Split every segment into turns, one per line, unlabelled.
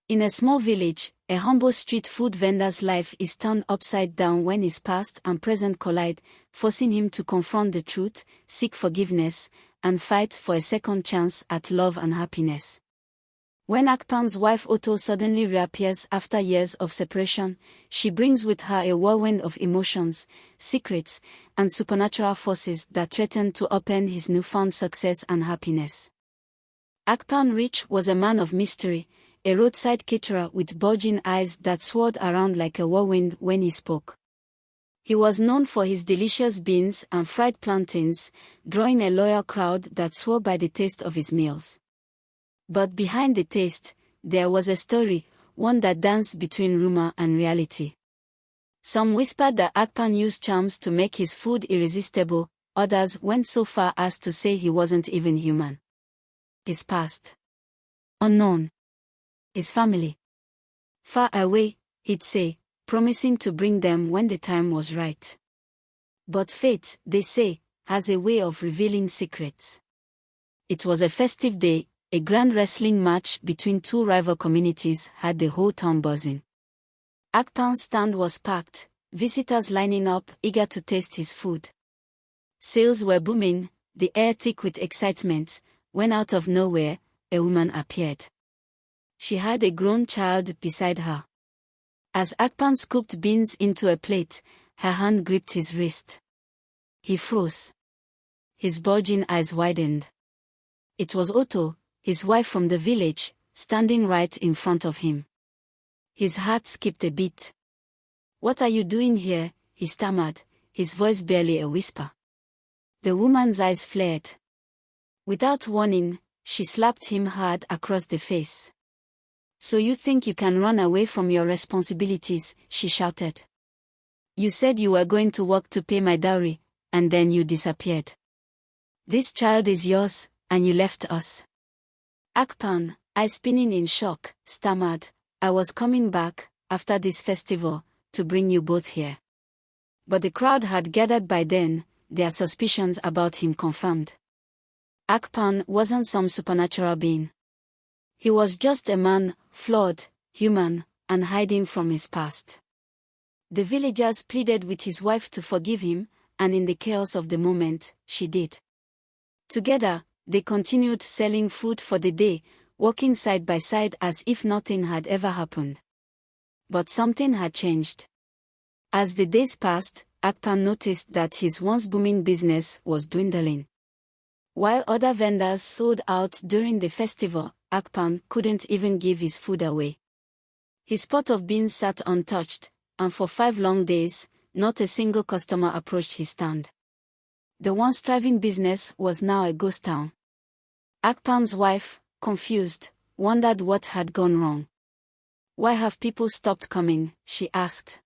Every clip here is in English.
In a small village, a humble street food vendor's life is turned upside down when his past and present collide, forcing him to confront the truth, seek forgiveness, and fight for a second chance at love and happiness. When Akpan's wife Otto suddenly reappears after years of separation, she brings with her a whirlwind of emotions, secrets, and supernatural forces that threaten to upend his newfound success and happiness. Akpan Rich was a man of mystery, a roadside caterer with bulging eyes that swirled around like a whirlwind when he spoke. He was known for his delicious beans and fried plantains, drawing a loyal crowd that swore by the taste of his meals. But behind the taste, there was a story, one that danced between rumor and reality. Some whispered that Akpan used charms to make his food irresistible, others went so far as to say he wasn't even human. His past. Unknown. His family. Far away, he'd say, promising to bring them when the time was right. But fate, they say, has a way of revealing secrets. It was a festive day. A grand wrestling match between two rival communities had the whole town buzzing. Akpan's stand was packed, visitors lining up, eager to taste his food. Sales were booming, the air thick with excitement, when out of nowhere, a woman appeared. She had a grown child beside her. As Akpan scooped beans into a plate, her hand gripped his wrist. He froze. His bulging eyes widened. It was Otto, his wife from the village, standing right in front of him. His heart skipped a beat. "What are you doing here?" he stammered, his voice barely a whisper. The woman's eyes flared. Without warning, she slapped him hard across the face. "So you think you can run away from your responsibilities?" she shouted. "You said you were going to work to pay my dowry, and then you disappeared. This child is yours, and you left us." Akpan, eyes spinning in shock, stammered, "I was coming back, after this festival, to bring you both here." But the crowd had gathered by then, their suspicions about him confirmed. Akpan wasn't some supernatural being. He was just a man, flawed, human, and hiding from his past. The villagers pleaded with his wife to forgive him, and in the chaos of the moment, she did. Together, they continued selling food for the day, walking side by side as if nothing had ever happened. But something had changed. As the days passed, Akpan noticed that his once booming business was dwindling. While other vendors sold out during the festival, Akpan couldn't even give his food away. His pot of beans sat untouched, and for 5 long days, not a single customer approached his stand. The once thriving business was now a ghost town. Akpan's wife, confused, wondered what had gone wrong. "Why have people stopped coming?" she asked.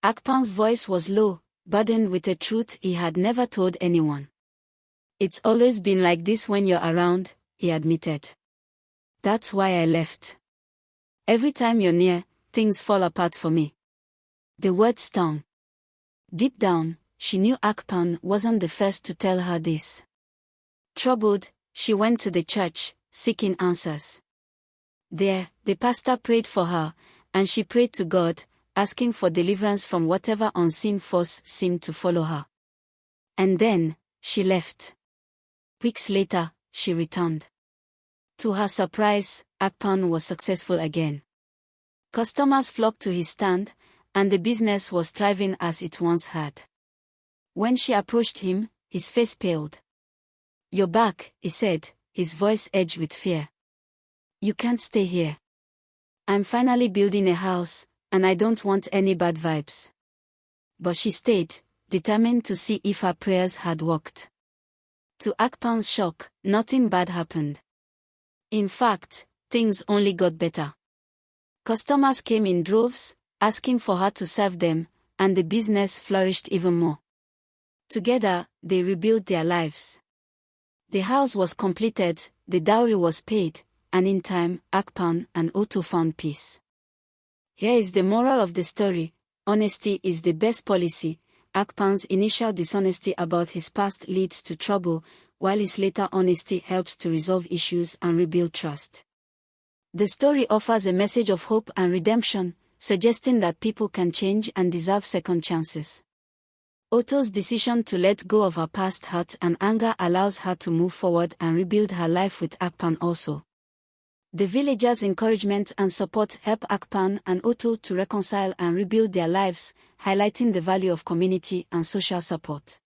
Akpan's voice was low, burdened with a truth he had never told anyone. "It's always been like this when you're around," he admitted. "That's why I left. Every time you're near, things fall apart for me." The words stung. Deep down, she knew Akpan wasn't the first to tell her this. Troubled, she went to the church, seeking answers. There, the pastor prayed for her, and she prayed to God, asking for deliverance from whatever unseen force seemed to follow her. And then, she left. Weeks later, she returned. To her surprise, Akpan was successful again. Customers flocked to his stand, and the business was thriving as it once had. When she approached him, his face paled. "You're back," he said, his voice edged with fear. "You can't stay here. I'm finally building a house, and I don't want any bad vibes." But she stayed, determined to see if her prayers had worked. To Akpan's shock, nothing bad happened. In fact, things only got better. Customers came in droves, asking for her to serve them, and the business flourished even more. Together, they rebuilt their lives. The house was completed, the dowry was paid, and in time, Akpan and Otto found peace. Here is the moral of the story: honesty is the best policy. Akpan's initial dishonesty about his past leads to trouble, while his later honesty helps to resolve issues and rebuild trust. The story offers a message of hope and redemption, suggesting that people can change and deserve second chances. Otto's decision to let go of her past hurt and anger allows her to move forward and rebuild her life with Akpan also. The villagers' encouragement and support help Akpan and Otto to reconcile and rebuild their lives, highlighting the value of community and social support.